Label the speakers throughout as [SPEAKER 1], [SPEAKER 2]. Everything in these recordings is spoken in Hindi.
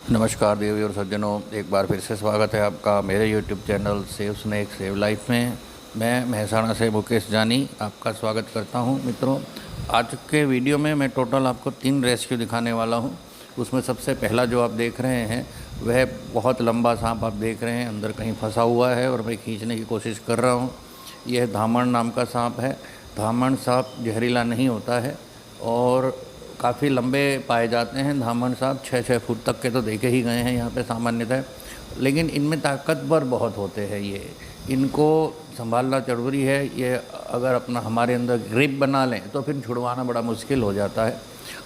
[SPEAKER 1] नमस्कार देवी और सज्जनों, एक बार फिर से स्वागत है आपका मेरे YouTube channel save snake save life में। मैं महसाणा से मुकेश जानी आपका स्वागत करता हूं। मित्रों, आज के वीडियो में मैं टोटल आपको 3 रेस्क्यू दिखाने वाला हूं। उसमें सबसे पहला जो आप देख रहे हैं वह बहुत लंबा सांप आप देख रहे हैं, अंदर कहीं फंसा हुआ है और मैं खींचने की कोशिश कर रहा हूँ। यह धामण नाम का सांप है। धामण सांप जहरीला नहीं होता है और काफ़ी लंबे पाए जाते हैं। धामण सांप 6-6 फुट तक के तो देखे ही गए हैं यहाँ पे सामान्यतः, लेकिन इनमें ताकतवर बहुत होते हैं। ये इनको संभालना जरूरी है। ये अगर अपना हमारे अंदर ग्रिप बना लें तो फिर छुड़वाना बड़ा मुश्किल हो जाता है।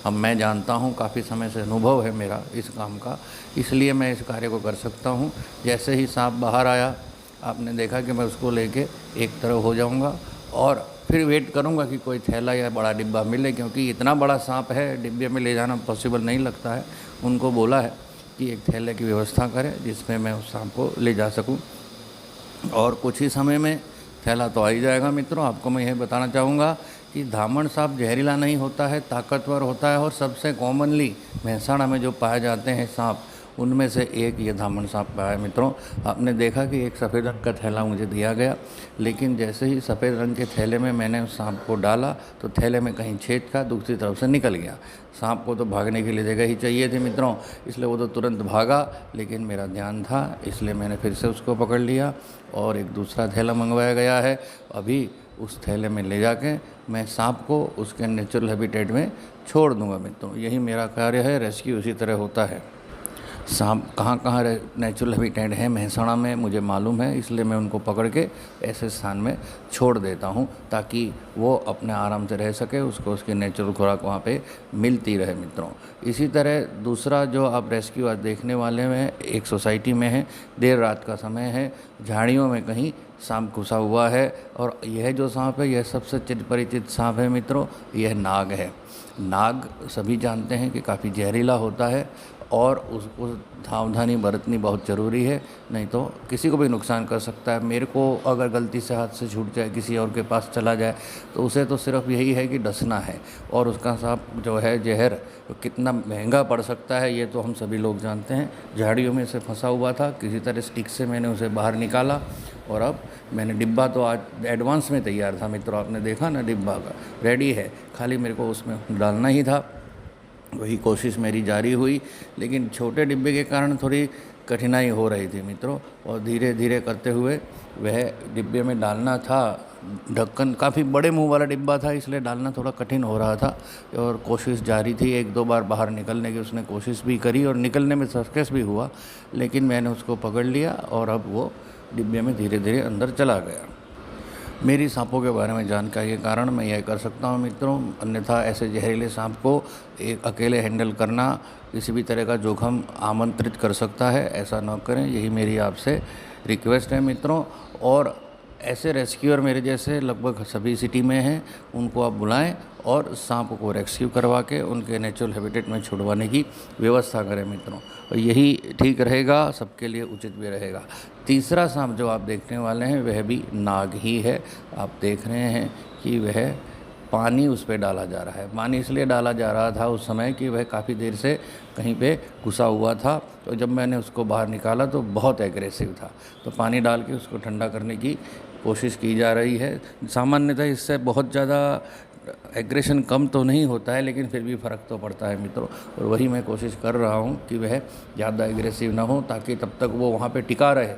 [SPEAKER 1] अब मैं जानता हूँ, काफ़ी समय से अनुभव है मेरा इस काम का, इसलिए मैं इस कार्य को कर सकता हूँ। जैसे ही सांप बाहर आया, आपने देखा कि मैं उसको लेके एक तरफ हो जाऊँगा और फिर वेट करूंगा कि कोई थैला या बड़ा डिब्बा मिले, क्योंकि इतना बड़ा सांप है, डिब्बे में ले जाना पॉसिबल नहीं लगता है। उनको बोला है कि एक थैले की व्यवस्था करें जिसमें मैं उस सांप को ले जा सकूं, और कुछ ही समय में थैला तो आ ही जाएगा। मित्रों, आपको मैं यह बताना चाहूँगा कि धामण सांप जहरीला नहीं होता है, ताकतवर होता है, और सबसे कॉमनली महसाणा में जो पाए जाते हैं सांप, उनमें से एक ये धामण सांप पाया है। मित्रों, आपने देखा कि एक सफ़ेद रंग का थैला मुझे दिया गया, लेकिन जैसे ही सफ़ेद रंग के थैले में मैंने उस सांप को डाला तो थैले में कहीं छेद का दूसरी तरफ से निकल गया। सांप को तो भागने के लिए जगह ही चाहिए थी मित्रों, इसलिए वो तो तुरंत भागा, लेकिन मेरा ध्यान था इसलिए मैंने फिर से उसको पकड़ लिया और एक दूसरा थैला मंगवाया गया है। अभी उस थैले में ले जाके मैं सांप को उसके नेचुरल हैबिटेट में छोड़ दूंगा। मित्रों, यही मेरा कार्य है। रेस्क्यू इसी तरह होता है। सांप कहाँ कहाँ नेचुरल हैबिटेट है महसाणा में मुझे मालूम है, इसलिए मैं उनको पकड़ के ऐसे स्थान में छोड़ देता हूँ ताकि वो अपने आराम से रह सके, उसको उसकी नेचुरल खुराक वहाँ पे मिलती रहे। मित्रों, इसी तरह दूसरा जो आप रेस्क्यू आज देखने वाले हैं, एक सोसाइटी में है, देर रात का समय है, झाड़ियों में कहीं सांप घुसा हुआ है, और यह जो सांप है यह सबसे चिर परिचित सांप है। मित्रों, यह नाग है। नाग सभी जानते हैं कि काफ़ी जहरीला होता है और उसको सावधानी बरतनी बहुत ज़रूरी है, नहीं तो किसी को भी नुकसान कर सकता है। मेरे को अगर गलती से हाथ से छूट जाए, किसी और के पास चला जाए, तो उसे तो सिर्फ यही है कि डसना है, और उसका सांप जो है जहर कितना महंगा पड़ सकता है ये तो हम सभी लोग जानते हैं। झाड़ियों में से फंसा हुआ था, किसी तरह स्टिक से मैंने उसे बाहर निकाला और अब मैंने डिब्बा तो आज एडवांस में तैयार था। मित्रों, आपने देखा ना, डिब्बा का रेडी है, खाली मेरे को उसमें डालना ही था। वही कोशिश मेरी जारी हुई, लेकिन छोटे डिब्बे के कारण थोड़ी कठिनाई हो रही थी मित्रों, और धीरे धीरे करते हुए वह डिब्बे में डालना था। ढक्कन काफ़ी बड़े मुंह वाला डिब्बा था, इसलिए डालना थोड़ा कठिन हो रहा था और कोशिश जारी थी। 1-2 बार बाहर निकलने की उसने कोशिश भी करी और निकलने में सक्सेस भी हुआ, लेकिन मैंने उसको पकड़ लिया और अब वो डिब्बे में धीरे धीरे अंदर चला गया। मेरी सांपों के बारे में जानकारी के कारण मैं यह कर सकता हूं मित्रों, अन्यथा ऐसे जहरीले सांप को एक अकेले हैंडल करना किसी भी तरह का जोखिम आमंत्रित कर सकता है। ऐसा न करें, यही मेरी आपसे रिक्वेस्ट है मित्रों। और ऐसे रेस्क्यूअर मेरे जैसे लगभग सभी सिटी में हैं, उनको आप बुलाएं और सांप को रेस्क्यू करवा के उनके नेचुरल हैबिटेट में छुड़वाने की व्यवस्था करें मित्रों, और यही ठीक रहेगा, सबके लिए उचित भी रहेगा। तीसरा सांप जो आप देखने वाले हैं वह भी नाग ही है। आप देख रहे हैं कि वह पानी उस पर डाला जा रहा है। पानी इसलिए डाला जा रहा था उस समय कि वह काफ़ी देर से कहीं पे घुसा हुआ था, तो जब मैंने उसको बाहर निकाला तो बहुत एग्रेसिव था, तो पानी डाल के उसको ठंडा करने की कोशिश की जा रही है। सामान्यतः इससे बहुत ज़्यादा एग्रेशन कम तो नहीं होता है, लेकिन फिर भी फ़र्क तो पड़ता है मित्रों, और वही मैं कोशिश कर रहा हूँ कि वह ज़्यादा एग्रेसिव ना हो, ताकि तब तक वो वहाँ पे टिका रहे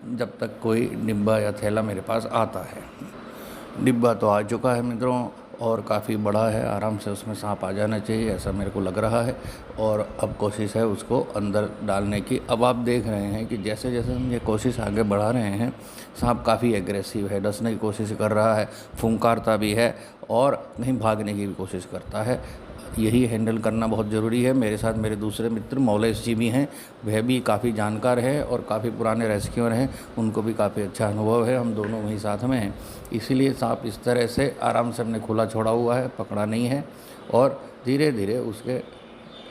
[SPEAKER 1] जब तक कोई डिब्बा या थैला मेरे पास आता है। डिब्बा तो आ चुका है मित्रों और काफ़ी बड़ा है, आराम से उसमें सांप आ जाना चाहिए ऐसा मेरे को लग रहा है, और अब कोशिश है उसको अंदर डालने की। अब आप देख रहे हैं कि जैसे जैसे हम ये कोशिश आगे बढ़ा रहे हैं, सांप काफ़ी एग्रेसिव है, डसने की कोशिश कर रहा है, फुंकारता भी है और कहीं भागने की भी कोशिश करता है। यही हैंडल करना बहुत ज़रूरी है। मेरे साथ मेरे दूसरे मित्र मौलेश जी भी हैं, वह भी काफ़ी जानकार है और काफ़ी पुराने रेस्क्यूअर हैं, उनको भी काफ़ी अच्छा अनुभव है, हम दोनों वहीं साथ में हैं। इसीलिए सांप इस तरह से आराम से हमने खुला छोड़ा हुआ है, पकड़ा नहीं है, और धीरे धीरे उसके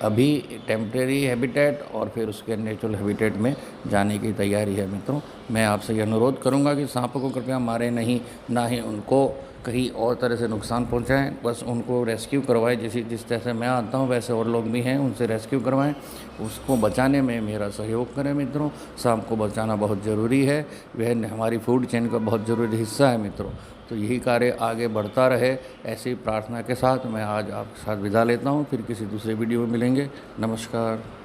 [SPEAKER 1] अभी टेम्परेरी हैबिटेट और फिर उसके नेचुरल हैबिटेट में जाने की तैयारी है। मित्रों, मैं आपसे ये अनुरोध करूंगा कि सांपों को कृपया मारें नहीं, ना ही उनको कहीं और तरह से नुकसान पहुंचाएं, बस उनको रेस्क्यू करवाएं। जिस तरह से मैं आता हूं वैसे और लोग भी हैं, उनसे रेस्क्यू करवाएं, उसको बचाने में मेरा सहयोग करें मित्रों। सांप को बचाना बहुत ज़रूरी है, वह हमारी फूड चेन का बहुत ज़रूरी हिस्सा है मित्रों। तो यही कार्य आगे बढ़ता रहे, ऐसी प्रार्थना के साथ मैं आज आपके साथ विदा लेता हूँ। फिर किसी दूसरे वीडियो में मिलेंगे। नमस्कार।